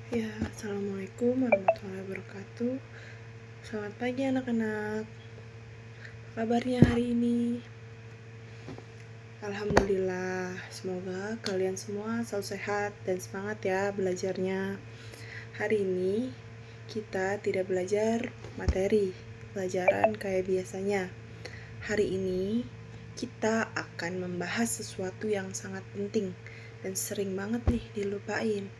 Ya, assalamualaikum warahmatullahi wabarakatuh. Selamat pagi anak-anak. Apa kabarnya hari ini? Alhamdulillah, semoga kalian semua selalu sehat dan semangat ya belajarnya. Hari ini kita tidak belajar materi, pelajaran kayak biasanya. Hari ini kita akan membahas sesuatu yang sangat penting dan sering banget nih dilupain,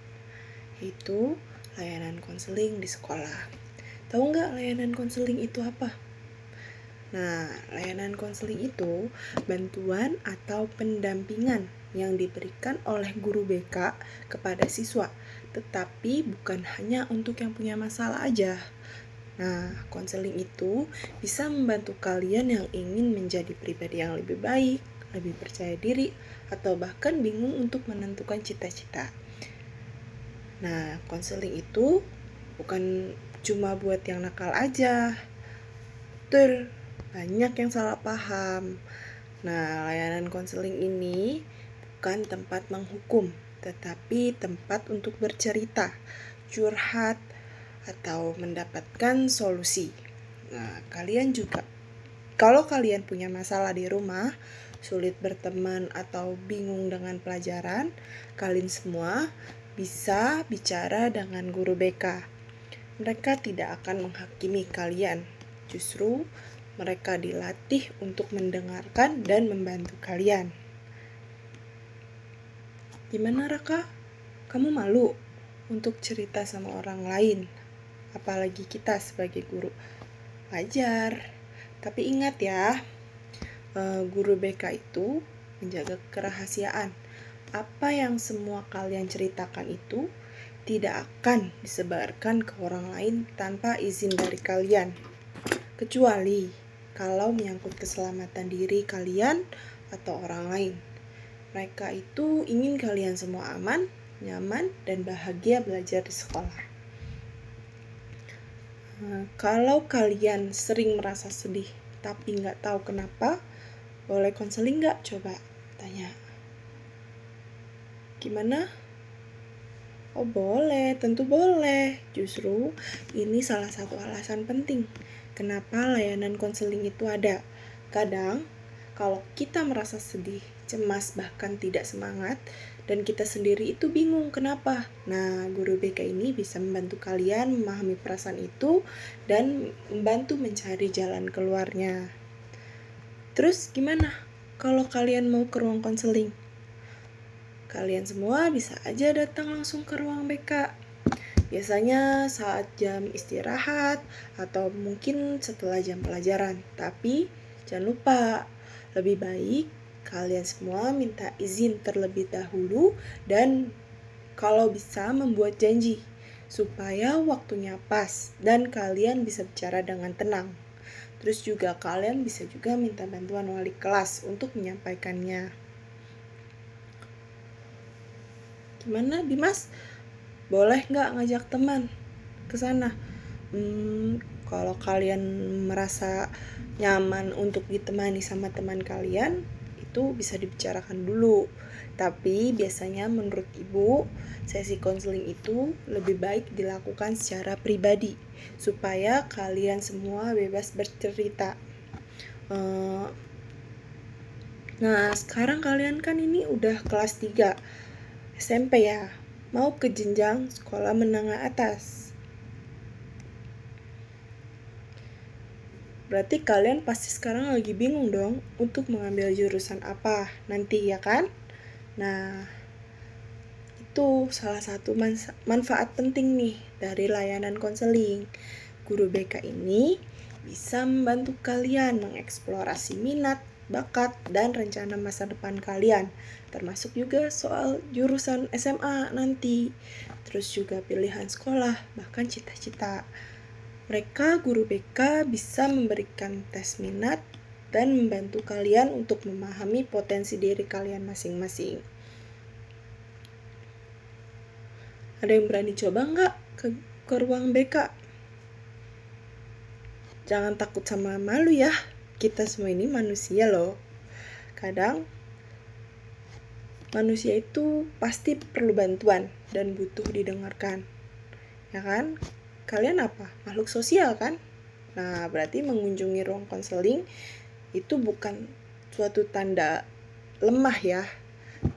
yaitu layanan konseling di sekolah. Tahu nggak layanan konseling itu apa? Nah, layanan konseling itu bantuan atau pendampingan yang diberikan oleh guru BK kepada siswa, tetapi bukan hanya untuk yang punya masalah aja. Nah, konseling itu bisa membantu kalian yang ingin menjadi pribadi yang lebih baik, lebih percaya diri, atau bahkan bingung untuk menentukan cita-cita. Nah, konseling itu bukan cuma buat yang nakal aja. Betul, banyak yang salah paham. Nah, layanan konseling ini bukan tempat menghukum, tetapi tempat untuk bercerita, curhat, atau mendapatkan solusi. Nah, kalian juga, kalau kalian punya masalah di rumah, sulit berteman atau bingung dengan pelajaran, kalian semua bisa bicara dengan guru BK. Mereka tidak akan menghakimi kalian. Justru mereka dilatih untuk mendengarkan dan membantu kalian. Gimana Raka? Kamu malu untuk cerita sama orang lain? Apalagi kita sebagai guru. Wajar. Tapi ingat ya, guru BK itu menjaga kerahasiaan. Apa yang semua kalian ceritakan itu tidak akan disebarkan ke orang lain tanpa izin dari kalian. Kecuali kalau menyangkut keselamatan diri kalian atau orang lain. Mereka itu ingin kalian semua aman, nyaman, dan bahagia belajar di sekolah. Kalau kalian sering merasa sedih tapi nggak tahu kenapa, boleh konseling nggak? Coba tanya. Gimana? Oh boleh, tentu boleh. Justru ini salah satu alasan penting kenapa layanan konseling itu ada. Kadang kalau kita merasa sedih, cemas, bahkan tidak semangat, dan kita sendiri itu bingung kenapa. Nah, guru BK ini bisa membantu kalian memahami perasaan itu dan membantu mencari jalan keluarnya. Terus gimana kalau kalian mau ke ruang konseling? Kalian semua bisa aja datang langsung ke ruang BK. Biasanya saat jam istirahat atau mungkin setelah jam pelajaran. Tapi jangan lupa, lebih baik kalian semua minta izin terlebih dahulu dan kalau bisa membuat janji supaya waktunya pas dan kalian bisa bicara dengan tenang. Terus juga kalian bisa juga minta bantuan wali kelas untuk menyampaikannya. Gimana Dimas? Boleh nggak ngajak teman ke sana? Kalau kalian merasa nyaman untuk ditemani sama teman kalian, itu bisa dibicarakan dulu. Tapi biasanya menurut ibu, sesi konseling itu lebih baik dilakukan secara pribadi supaya kalian semua bebas bercerita. Nah, sekarang kalian kan ini udah kelas 3 SMP ya, mau ke jenjang sekolah menengah atas. Berarti kalian pasti sekarang lagi bingung dong untuk mengambil jurusan apa nanti ya kan? Nah, itu salah satu manfaat penting nih dari layanan konseling. Guru BK ini bisa membantu kalian mengeksplorasi minat, bakat, dan rencana masa depan kalian. Termasuk juga soal jurusan SMA nanti. Terus juga pilihan sekolah, bahkan cita-cita. Mereka, guru BK, bisa memberikan tes minat dan membantu kalian untuk memahami potensi diri kalian masing-masing. Ada yang berani coba nggak ke ruang BK? Jangan takut sama malu ya. Kita semua ini manusia loh. Kadang manusia itu pasti perlu bantuan dan butuh didengarkan. ya kan? Kalian apa? Makhluk sosial kan? Nah, berarti mengunjungi ruang konseling itu bukan suatu tanda lemah ya,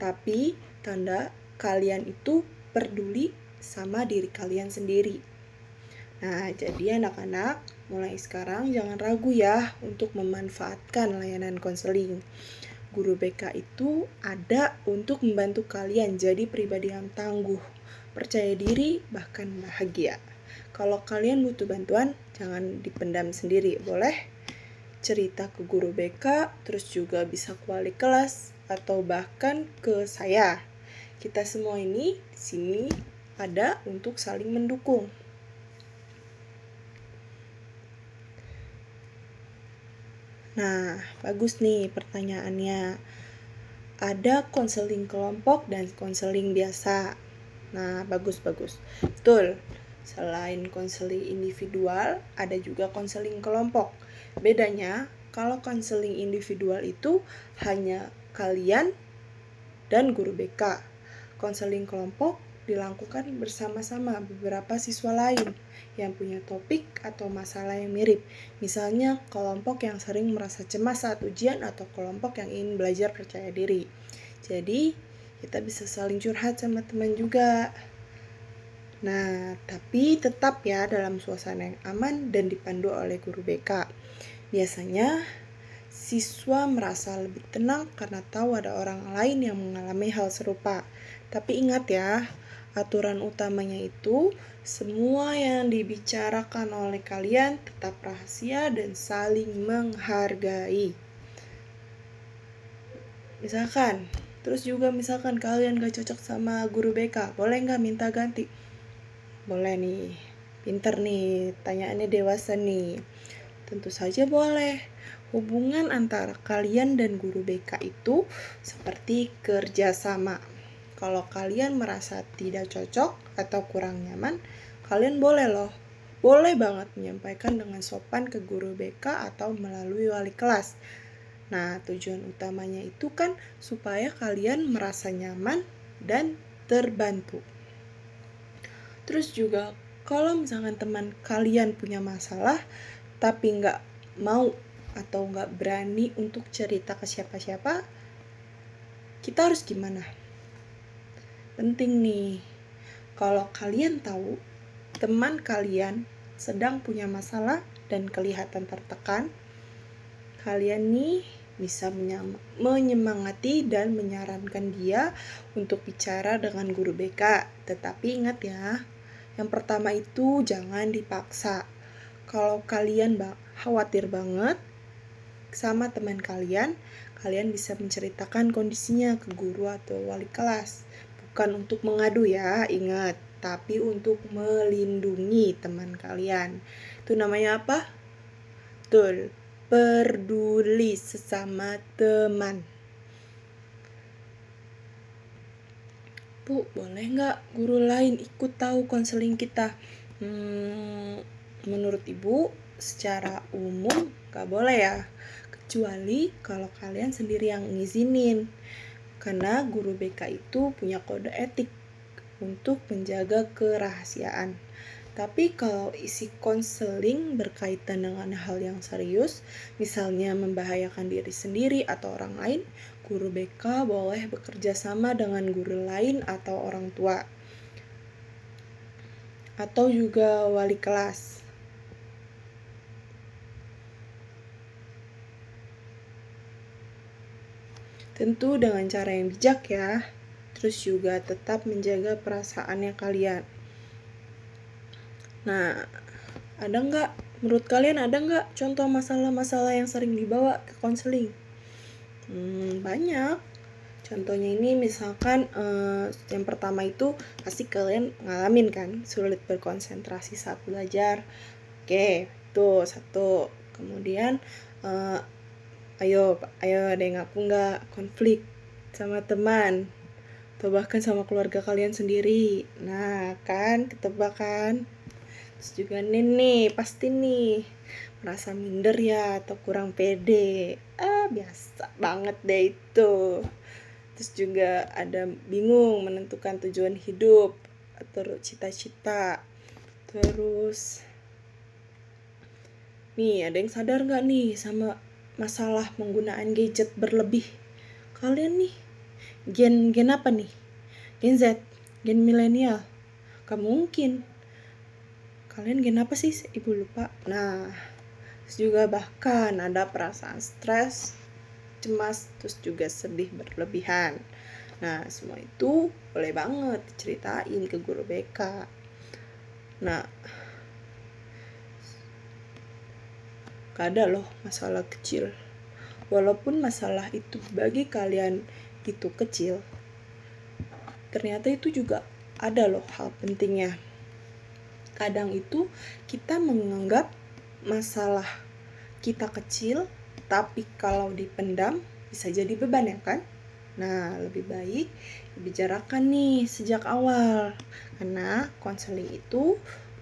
tapi tanda kalian itu peduli sama diri kalian sendiri. Nah, jadi anak-anak, mulai sekarang jangan ragu ya untuk memanfaatkan layanan konseling. Guru BK itu ada untuk membantu kalian jadi pribadi yang tangguh, percaya diri, bahkan bahagia. Kalau kalian butuh bantuan, jangan dipendam sendiri, boleh cerita ke guru BK, terus juga bisa ke wali kelas, atau bahkan ke saya. Kita semua ini di sini ada untuk saling mendukung. Nah, bagus nih pertanyaannya. Ada konseling kelompok dan konseling biasa. Nah, bagus. Betul. Selain konseling individual, ada juga konseling kelompok. Bedanya, kalau konseling individual itu hanya kalian dan guru BK. Konseling kelompok dilakukan bersama-sama beberapa siswa lain yang punya topik atau masalah yang mirip. Misalnya kelompok yang sering merasa cemas saat ujian atau kelompok yang ingin belajar percaya diri. Jadi kita bisa saling curhat sama teman juga. Nah, tapi tetap ya dalam suasana yang aman dan dipandu oleh guru BK. Biasanya siswa merasa lebih tenang karena tahu ada orang lain yang mengalami hal serupa. Tapi ingat ya, aturan utamanya itu semua yang dibicarakan oleh kalian tetap rahasia dan saling menghargai. Misalkan kalian gak cocok sama guru BK, boleh gak minta ganti? Boleh nih, pinter nih, tanyaannya dewasa nih. Tentu saja boleh. Hubungan antara kalian dan guru BK itu seperti kerjasama. Kalau kalian merasa tidak cocok atau kurang nyaman, kalian boleh banget menyampaikan dengan sopan ke guru BK atau melalui wali kelas. Nah, tujuan utamanya itu kan supaya kalian merasa nyaman dan terbantu. Terus juga kalau misalkan teman kalian punya masalah tapi nggak mau atau nggak berani untuk cerita ke siapa-siapa, kita harus gimana? Penting nih, kalau kalian tahu teman kalian sedang punya masalah dan kelihatan tertekan, kalian nih bisa menyemangati dan menyarankan dia untuk bicara dengan guru BK. Tetapi ingat ya, yang pertama itu jangan dipaksa. Kalau kalian khawatir banget sama teman kalian bisa menceritakan kondisinya ke guru atau wali kelas. Bukan untuk mengadu ya, ingat, tapi untuk melindungi teman kalian. Itu namanya apa? Betul, peduli sesama teman. Bu, boleh nggak guru lain ikut tahu konseling kita? Menurut Ibu, secara umum nggak boleh ya. Kecuali kalau kalian sendiri yang ngizinin. Karena guru BK itu punya kode etik untuk menjaga kerahasiaan. Tapi kalau isi konseling berkaitan dengan hal yang serius, misalnya membahayakan diri sendiri atau orang lain, guru BK boleh bekerja sama dengan guru lain atau orang tua. Atau juga wali kelas. Tentu dengan cara yang bijak ya. Terus juga tetap menjaga perasaannya kalian. Nah, menurut kalian ada nggak contoh masalah-masalah yang sering dibawa ke konseling? Banyak. Contohnya ini misalkan yang pertama itu pasti kalian ngalamin kan, sulit berkonsentrasi saat belajar. Oke, itu satu. Kemudian ayo ada yang ngaku nggak konflik sama teman atau bahkan sama keluarga kalian sendiri. Nah kan ketebak kan. Terus juga nih pasti nih merasa minder ya atau kurang pede. Biasa banget deh itu. Terus juga ada bingung menentukan tujuan hidup atau cita-cita. Terus nih, ada yang sadar nggak nih sama masalah penggunaan gadget berlebih? Kalian nih gen apa nih? Gen Z, gen milenial? Gak mungkin. Kalian gen apa sih? Ibu lupa. Nah, terus juga bahkan ada perasaan stres, cemas, terus juga sedih berlebihan. Nah, semua itu boleh banget diceritain ke guru BK. Nah, gak ada loh masalah kecil. Walaupun masalah itu bagi kalian itu kecil, ternyata itu juga ada loh hal pentingnya. Kadang itu kita menganggap masalah kita kecil, tapi kalau dipendam bisa jadi beban ya kan? Nah, lebih baik dibicarakan nih sejak awal. Karena konseling itu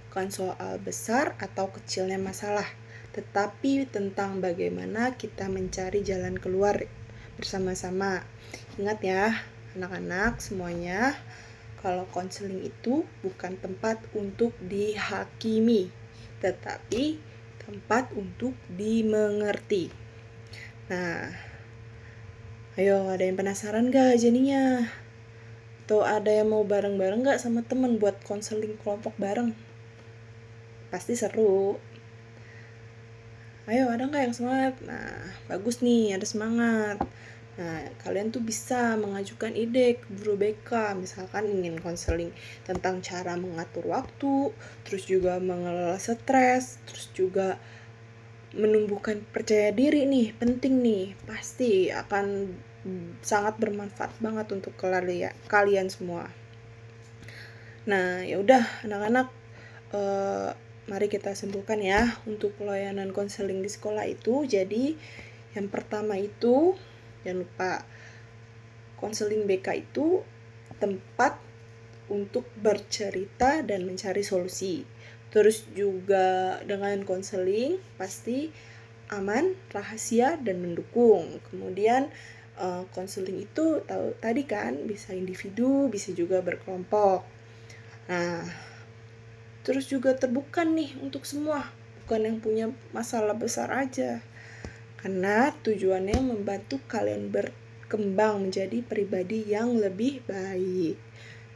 bukan soal besar atau kecilnya masalah, tetapi tentang bagaimana kita mencari jalan keluar bersama-sama. Ingat ya, anak-anak semuanya, kalau konseling itu bukan tempat untuk dihakimi, tetapi tempat untuk dimengerti. Nah, ayo, ada yang penasaran gak jadinya? Atau ada yang mau bareng-bareng gak sama temen buat konseling kelompok bareng? Pasti seru. Ayo, ada gak yang semangat? Nah, bagus nih, ada semangat. Nah, kalian tuh bisa mengajukan ide ke guru BK, misalkan ingin konseling tentang cara mengatur waktu, terus juga mengelola stres, terus juga menumbuhkan percaya diri nih, penting nih, pasti akan sangat bermanfaat banget untuk kalian semua. Nah, ya udah anak-anak, mari kita simpulkan ya untuk pelayanan konseling di sekolah itu. Jadi yang pertama itu jangan lupa, konseling BK itu tempat untuk bercerita dan mencari solusi. Terus juga dengan konseling pasti aman, rahasia, dan mendukung. Kemudian konseling itu tadi kan bisa individu, bisa juga berkelompok. Nah, terus juga terbuka nih untuk semua, bukan yang punya masalah besar aja. Karena tujuannya membantu kalian berkembang menjadi pribadi yang lebih baik.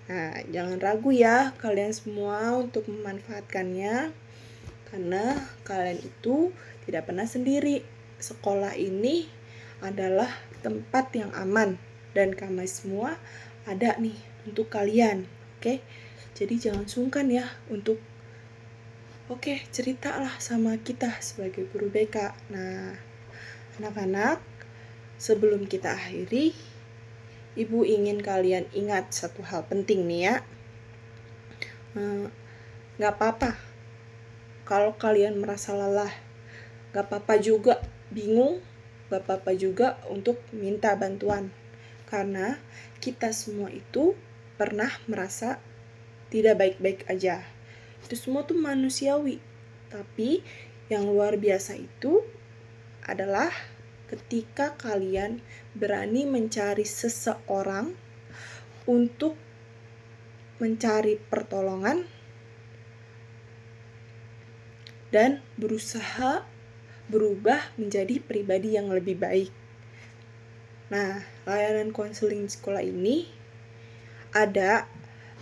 Nah, jangan ragu ya kalian semua untuk memanfaatkannya, karena kalian itu tidak pernah sendiri. Sekolah ini adalah tempat yang aman dan kami semua ada nih untuk kalian. Oke? Jadi jangan sungkan ya untuk ceritalah sama kita sebagai guru BK. Nah, anak-anak, sebelum kita akhiri, Ibu ingin kalian ingat satu hal penting nih ya. Gak apa-apa kalau kalian merasa lelah, gak apa-apa juga bingung, gak apa-apa juga untuk minta bantuan. Karena kita semua itu pernah merasa tidak baik-baik aja. Itu semua tuh manusiawi. Tapi yang luar biasa itu adalah ketika kalian berani mencari seseorang untuk mencari pertolongan dan berusaha berubah menjadi pribadi yang lebih baik. Nah, layanan konseling sekolah ini ada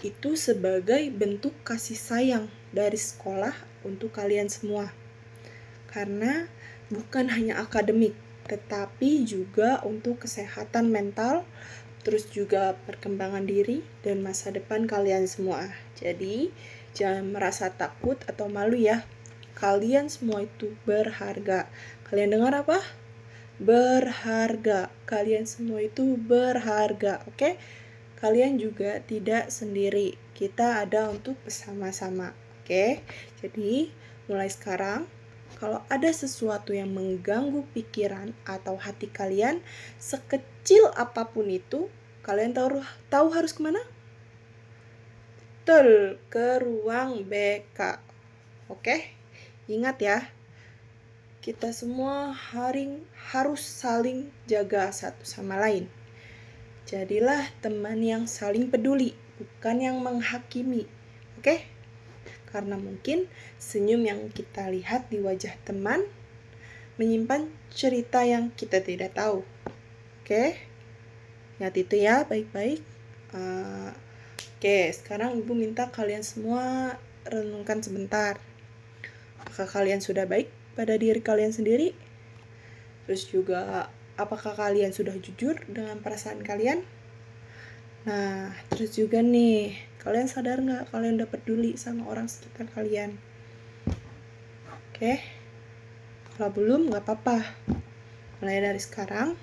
itu sebagai bentuk kasih sayang dari sekolah untuk kalian semua. Karena bukan hanya akademik, tetapi juga untuk kesehatan mental, terus juga perkembangan diri dan masa depan kalian semua. Jadi, jangan merasa takut atau malu ya. Kalian semua itu berharga. Kalian dengar apa? Berharga. Kalian semua itu berharga, oke? Kalian juga tidak sendiri. Kita ada untuk bersama-sama, oke? Jadi, mulai sekarang, kalau ada sesuatu yang mengganggu pikiran atau hati kalian, sekecil apapun itu, kalian tahu harus kemana? Betul, ke ruang BK. Oke? Ingat ya, kita semua harus saling jaga satu sama lain. Jadilah teman yang saling peduli, bukan yang menghakimi. Oke? karena mungkin senyum yang kita lihat di wajah teman menyimpan cerita yang kita tidak tahu. Oke? Ingat itu ya, baik-baik. Oke, sekarang Ibu minta kalian semua renungkan sebentar. Apakah kalian sudah baik pada diri kalian sendiri? Terus juga, apakah kalian sudah jujur dengan perasaan kalian? Nah, terus juga nih, kalian sadar nggak kalian udah peduli sama orang sekitar kalian? Oke? Kalau belum, nggak apa-apa. Mulai dari sekarang,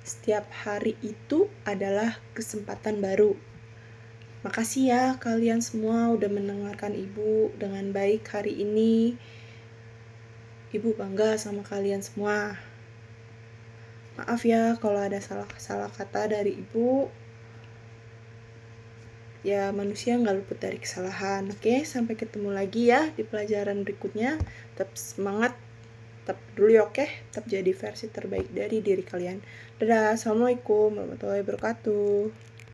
setiap hari itu adalah kesempatan baru. Makasih ya kalian semua udah mendengarkan Ibu dengan baik hari ini. Ibu bangga sama kalian semua. Maaf ya kalau ada salah kata dari Ibu. Ya, manusia nggak luput dari kesalahan. Oke, sampai ketemu lagi ya di pelajaran berikutnya. Tetap semangat, tetap peduli, oke? Tetap jadi versi terbaik dari diri kalian. Dadah, assalamualaikum warahmatullahi wabarakatuh.